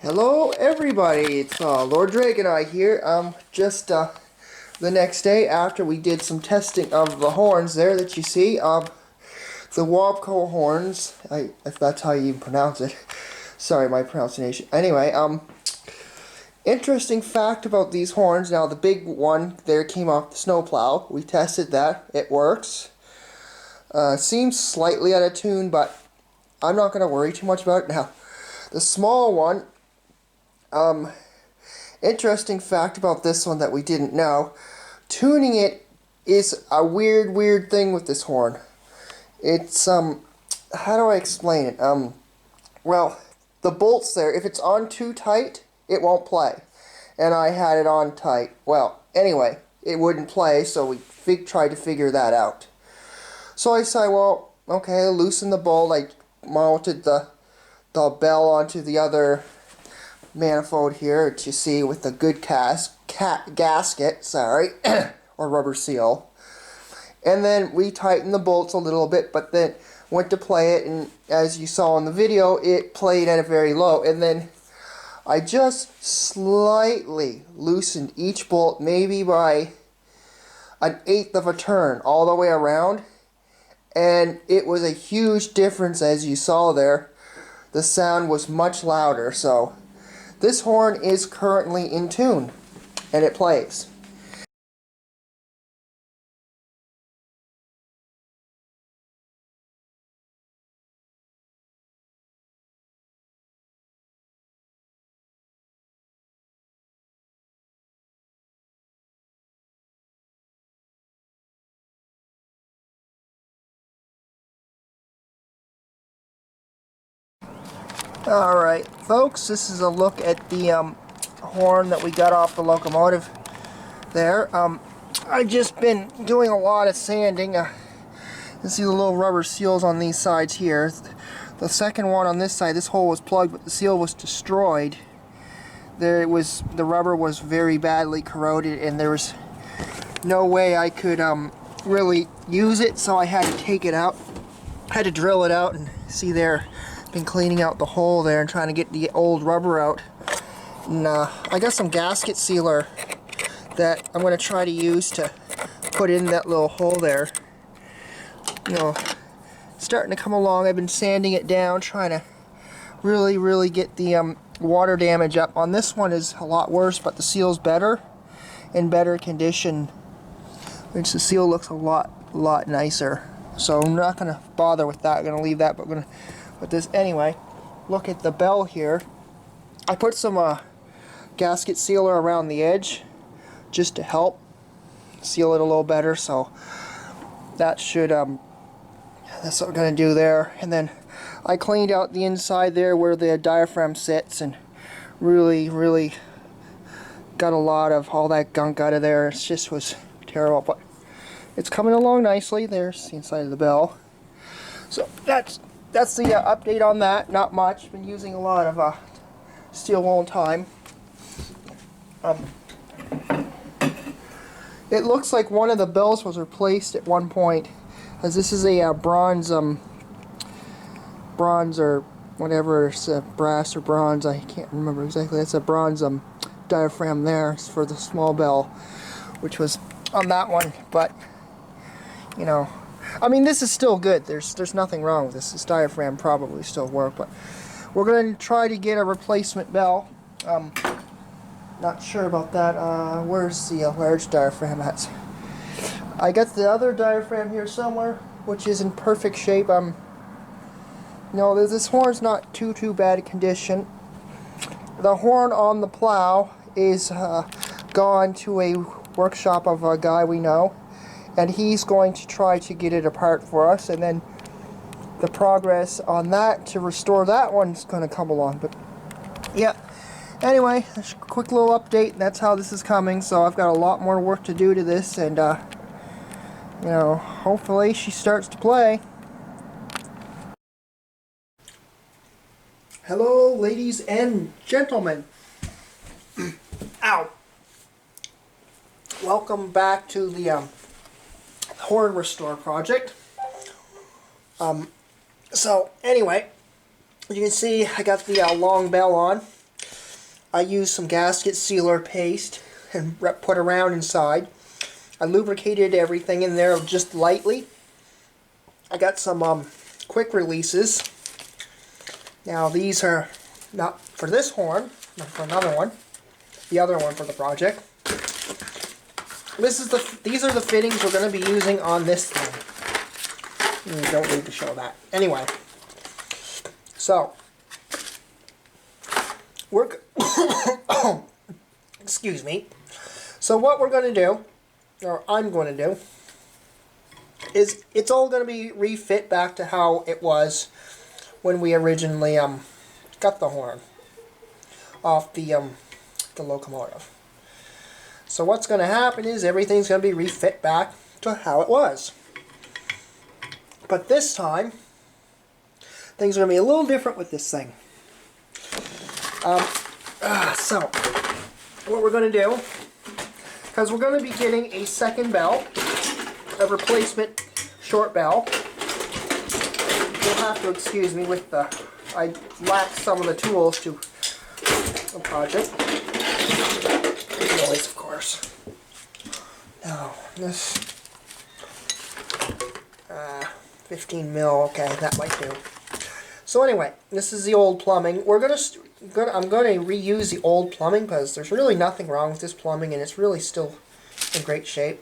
Hello everybody, it's Lord Drake and I here. Just the next day after we did some testing of the horns there that you see, the Wabco horns, if that's how you even pronounce it. Sorry, my pronunciation. Anyway, interesting fact about these horns. Now the big one there came off the snowplow. We tested that. It works. Seems slightly out of tune, but I'm not going to worry too much about it now. The small one, interesting fact about this one that we didn't know. Tuning it is a weird thing with this horn. It's, how do I explain it? Well, the bolts there, if it's on too tight, it won't play. And I had it on tight. Well, anyway, it wouldn't play, so we tried to figure that out. So I said, well, okay, loosen the bolt. I mounted the bell onto the other manifold here that you see with the good gasket, sorry, or rubber seal. And then we tightened the bolts a little bit, but then went to play it, and as you saw in the video, it played at a very low. And then I just slightly loosened each bolt, maybe by 1/8 of a turn all the way around, and it was a huge difference. As you saw there, the sound was much louder. So this horn is currently in tune, and it plays. Alright, folks, this is a look at the horn that we got off the locomotive there. I've just been doing a lot of sanding. You see the little rubber seals on these sides here. The second one on this side, this hole was plugged, but the seal was destroyed. The rubber was very badly corroded, and there was no way I could really use it, so I had to take it out. I had to drill it out, and see there, been cleaning out the hole there and trying to get the old rubber out. And I got some gasket sealer that I'm going to try to use to put in that little hole there. You know, starting to come along. I've been sanding it down, trying to really get the water damage up. On this one is a lot worse, but the seal's better, in better condition, which the seal looks a lot nicer. So I'm not going to bother with that. I'm going to leave that, but I'm going to put this anyway. Look at the bell here. I put some gasket sealer around the edge just to help seal it a little better. So that should that's what we're going to do there. And then I cleaned out the inside there where the diaphragm sits, and really got a lot of all that gunk out of there. It just was terrible, but it's coming along nicely. There's the inside of the bell. So that's the update on that. Not much. Been using a lot of steel wool time. It looks like one of the bells was replaced at one point, as this is a bronze or whatever, it's brass or bronze, I can't remember exactly. It's a bronze diaphragm there for the small bell, which was on that one. But you know, I mean, this is still good. There's nothing wrong with this. This diaphragm probably still work, but we're going to try to get a replacement bell. Not sure about that. Where's the large diaphragm at? I got the other diaphragm here somewhere, which is in perfect shape. No, this horn's not too bad a condition. The horn on the plow is gone to a workshop of a guy we know, and he's going to try to get it apart for us, and then the progress on that to restore that one's going to come along. But yeah, anyway, a quick little update. That's how this is coming. So I've got a lot more work to do to this, and you know, hopefully she starts to play. Hello, ladies and gentlemen. Ow. Welcome back to the horn restore project. So anyway, you can see I got the long bell on. I used some gasket sealer paste and put around inside. I lubricated everything in there just lightly. I got some quick releases. Now these are not for this horn, but for another one. The other one for the project. These are the fittings we're going to be using on this thing. You don't need to show that. Anyway, so excuse me. So what we're going to do, or I'm going to do, is it's all going to be refit back to how it was when we originally got the horn off the locomotive. So what's going to happen is everything's going to be refit back to how it was. But this time, things are going to be a little different with this thing. So, what we're going to do, because we're going to be getting a second bell, a replacement short bell. You'll have to excuse me with I lack some of the tools to the project. Noise, of course. Now, this 15 mil, okay, that might do. So anyway, this is the old plumbing. I'm going to reuse the old plumbing because there's really nothing wrong with this plumbing and it's really still in great shape.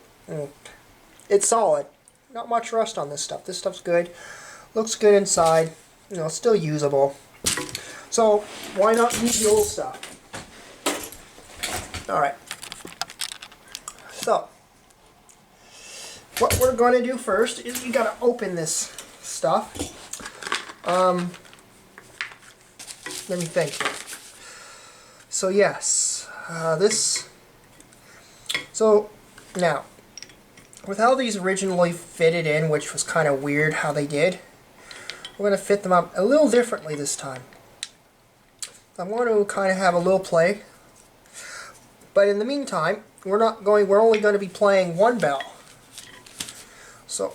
It's solid. Not much rust on this stuff. This stuff's good. Looks good inside. You know, it's still usable. So why not use the old stuff? Alright. So what we're going to do first is we got to open this stuff. Let me think. So yes, so now, with how these originally fitted in, which was kind of weird how they did, we're going to fit them up a little differently this time. I'm going to kind of have a little play, but in the meantime, we're only going to be playing one bell. So,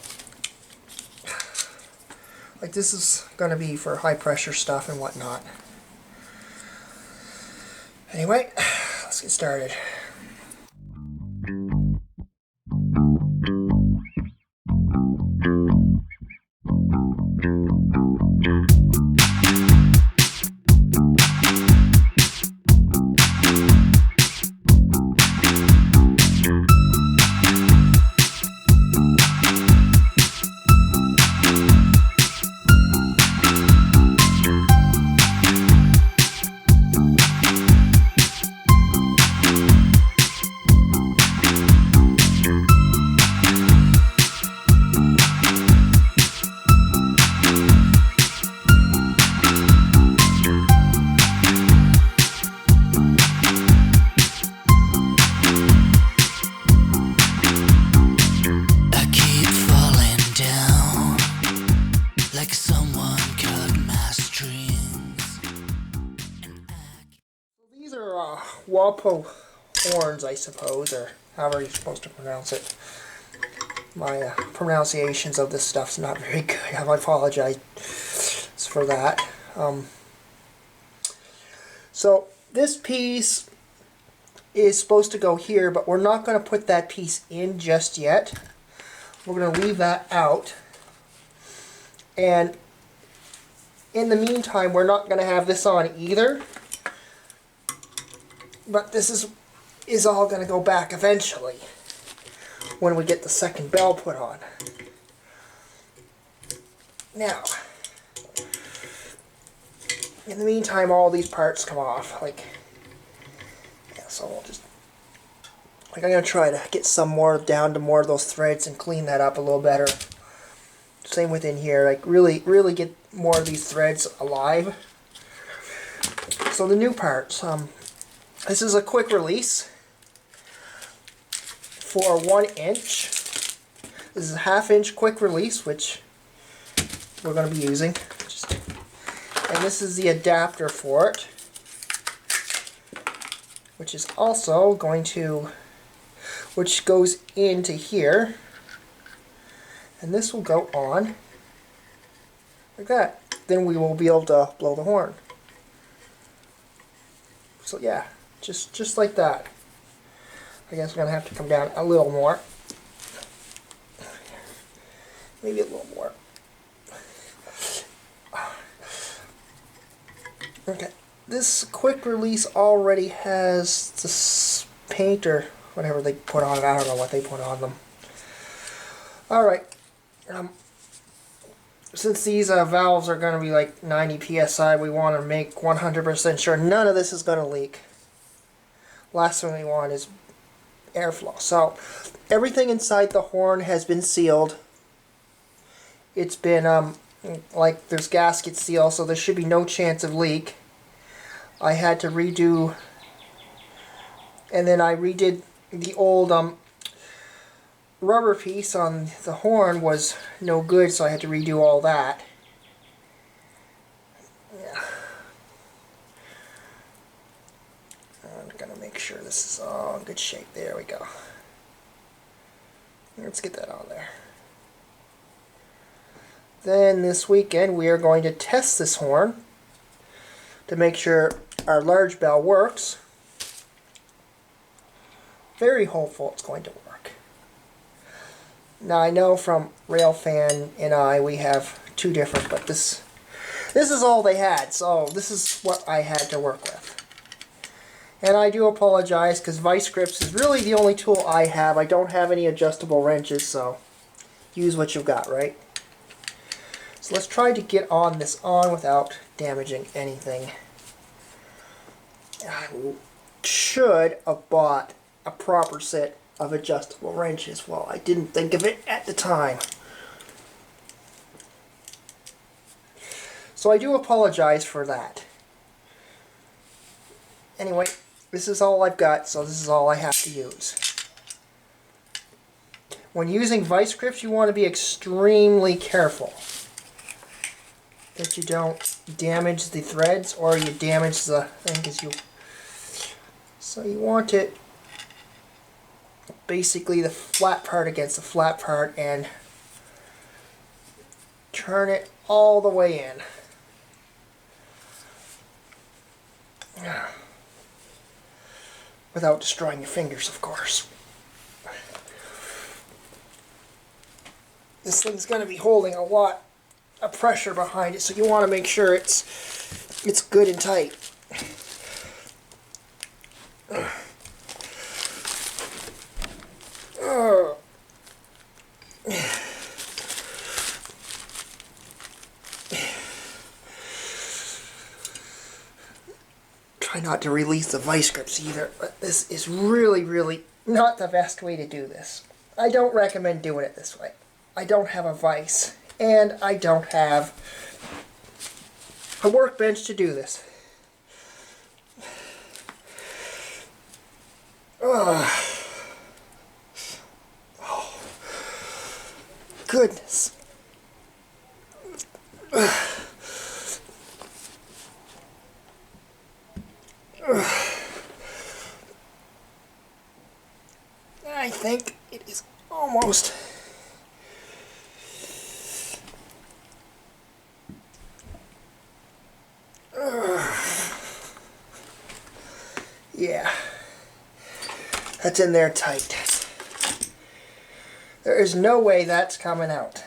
like this is going to be for high pressure stuff and whatnot. Anyway, let's get started. These are Wabco horns, I suppose, or however you're supposed to pronounce it. My pronunciations of this stuff's not very good. I apologize for that. So this piece is supposed to go here, but we're not going to put that piece in just yet. We're going to leave that out. And in the meantime, we're not going to have this on either. But this is all going to go back eventually when we get the second bell put on. Now, in the meantime, all these parts come off. So we'll just, I'm going to try to get some more down to more of those threads and clean that up a little better. Same within here, like really get more of these threads alive. So the new parts, this is a quick release for 1 inch. This is a 1/2 inch quick release, which we're going to be using. And this is the adapter for it, which is also going to, which goes into here. And this will go on like that. Then we will be able to blow the horn. So yeah, just like that. I guess we're gonna have to come down a little more. Maybe a little more. Okay, this quick release already has this paint or whatever they put on it. I don't know what they put on them. Alright, since these valves are going to be like 90 psi, we want to make 100% sure none of this is going to leak. Last thing we want is airflow. So everything inside the horn has been sealed. It's been like there's gasket seal, so there should be no chance of leak. I had to redo, and then I redid the old rubber piece on the horn was no good, so I had to redo all that. Yeah. I'm gonna make sure this is all in good shape. There we go. Let's get that on there. Then this weekend we are going to test this horn to make sure our large bell works. Very hopeful it's going to work. Now I know from Railfan and I we have two different, but this is all they had, so this is what I had to work with. And I do apologize because vice grips is really the only tool I have. I don't have any adjustable wrenches, so use what you've got, right? So let's try to get this on without damaging anything. I should have bought a proper set of adjustable wrenches. Well, I didn't think of it at the time. So I do apologize for that. Anyway, this is all I've got, so this is all I have to use. When using vice grips, you want to be extremely careful that you don't damage the threads or you damage the thing, so you want it basically the flat part against the flat part and turn it all the way in. Without destroying your fingers, of course. This thing's going to be holding a lot of pressure behind it, so you want to make sure it's good and tight. Try not to release the vice grips either, but this is really not the best way to do this. I don't recommend doing it this way. I don't have a vise, and I don't have a workbench to do this. Oh, goodness. I think it is almost. Yeah, that's in there tight. There is no way that's coming out.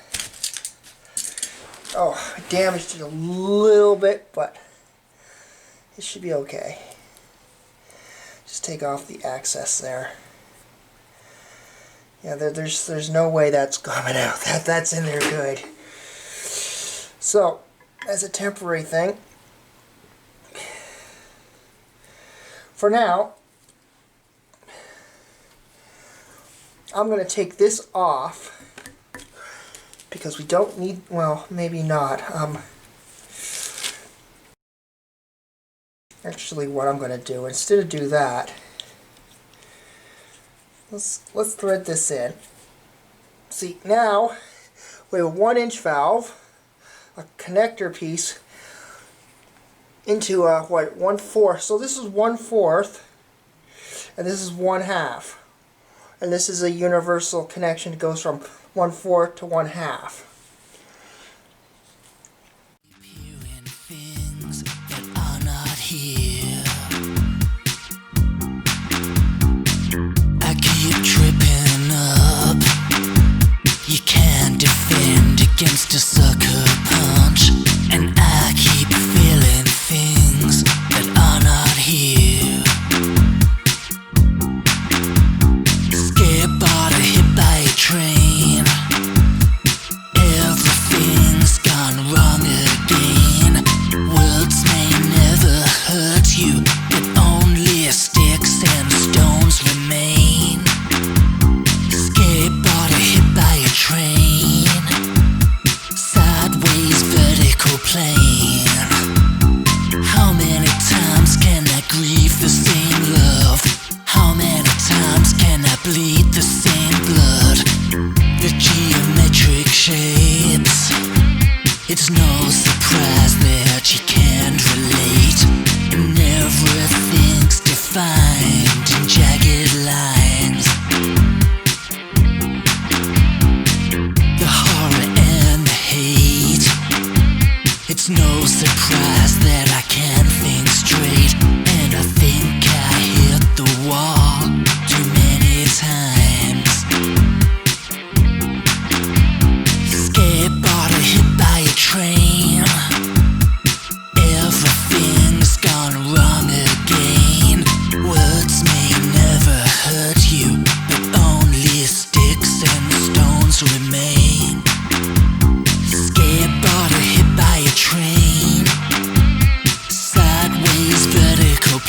Oh, I damaged it a little bit, but it should be okay. Just take off the access there. Yeah, there's no way that's coming out. That's in there good. So, as a temporary thing, for now, I'm going to take this off because we don't need, well, maybe not. Actually, what I'm going to do, instead of do that, let's thread this in. See, now we have a 1-inch valve, a connector piece into a, what, 1/4. So this is 1/4, and this is 1/2. And this is a universal connection. It goes from 1/4 to 1/2.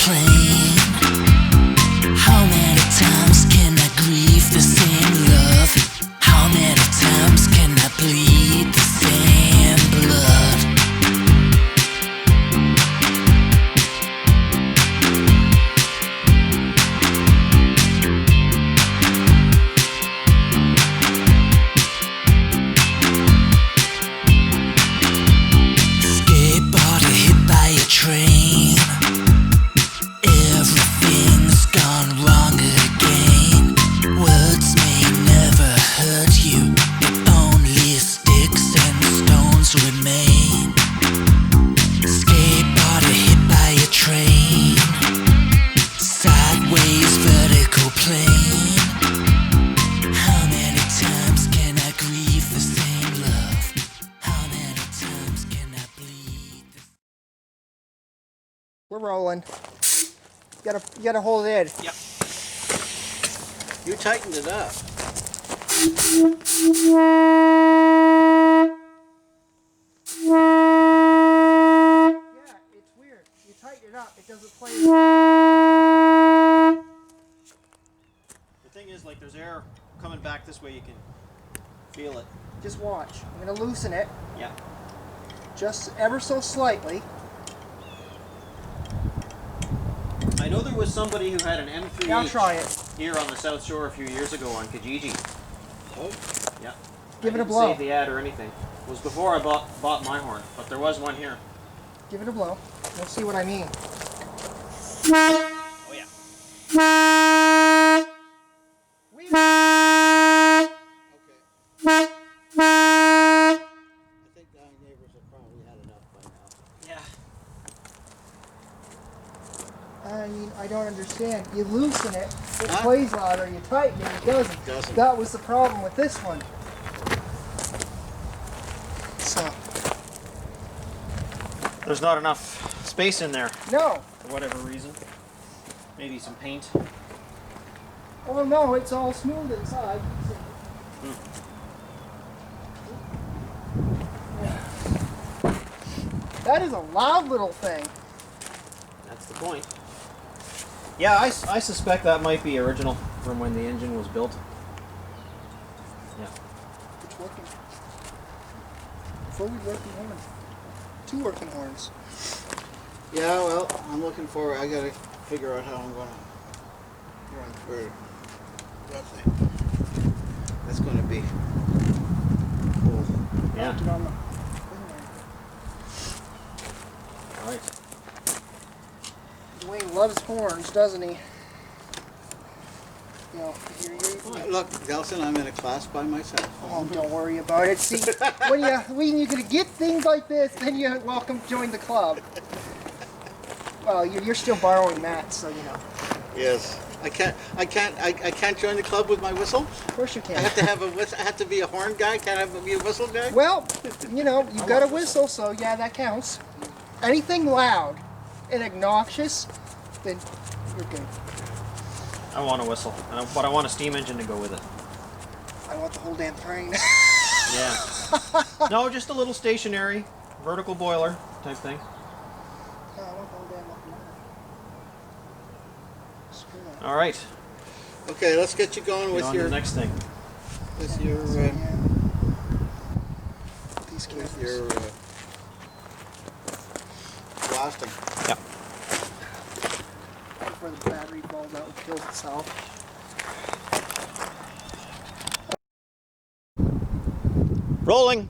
plain. How many times can I grieve the same love? How many times can I bleed the same blood? Skateboarder hit by a train. Everything's gone wrong again. Words may never hurt you, but only sticks and stones remain. Skateboarder hit by a train. Sideways vertical plane. How many times can I grieve the same love? How many times can I bleed the We're rolling. You gotta hold it in. Yep. You tightened it up. Yeah, it's weird. You tighten it up, it doesn't play. The thing is, like, there's air coming back this way. You can feel it. Just watch. I'm gonna loosen it Yeah. just ever so slightly. I know there was somebody who had an M3H Now try it. here on the South Shore a few years ago on Kijiji. Oh, Yeah. Give I it a didn't blow. save the ad or anything. It was before I bought my horn, but there was one here. Give it a blow. You'll see what I mean. Oh yeah. okay. I think our neighbors have probably had enough by now. Yeah. I mean, I don't understand. You loosen it, it Huh? plays louder. You tighten it, it doesn't. Doesn't. That was the problem with this one. So, There's not enough space in there no. for whatever reason. Maybe some paint. Oh no, it's all smooth inside. That is a loud little thing. That's the point. Yeah, I suspect that might be original from when the engine was built. Yeah. It's working. Fully working horn. 2 working horns. Yeah, well, I'm looking for. I gotta figure out how I'm gonna run through that thing. That's gonna be cool. Yeah. Mounted on the thing All right. there. Dwayne loves horns, doesn't he? You know, Look, Nelson, I'm in a class by myself. oh, don't worry about it. See, when you're gonna get things like this, then you're welcome to join the club. Well, you're still borrowing Matt, so you know. Yes. I can't join the club with my whistle. Of course you I can. have to have a whistle. I have to be a horn guy. Can't I be a whistle guy? Well, you know, you've got a whistle, so yeah, that counts. Anything loud and obnoxious, then you're good. I want a whistle, but I want a steam engine to go with it. I want the whole damn thing. Yeah. No, just a little stationary, vertical boiler type thing. No, I want the whole damn locomotive. Screw that. All right. Okay, let's get you going Get with on to your the next thing. with your So, yeah. These with cameras. your blasting. Yep. Before the battery falls out and kills itself. Rolling.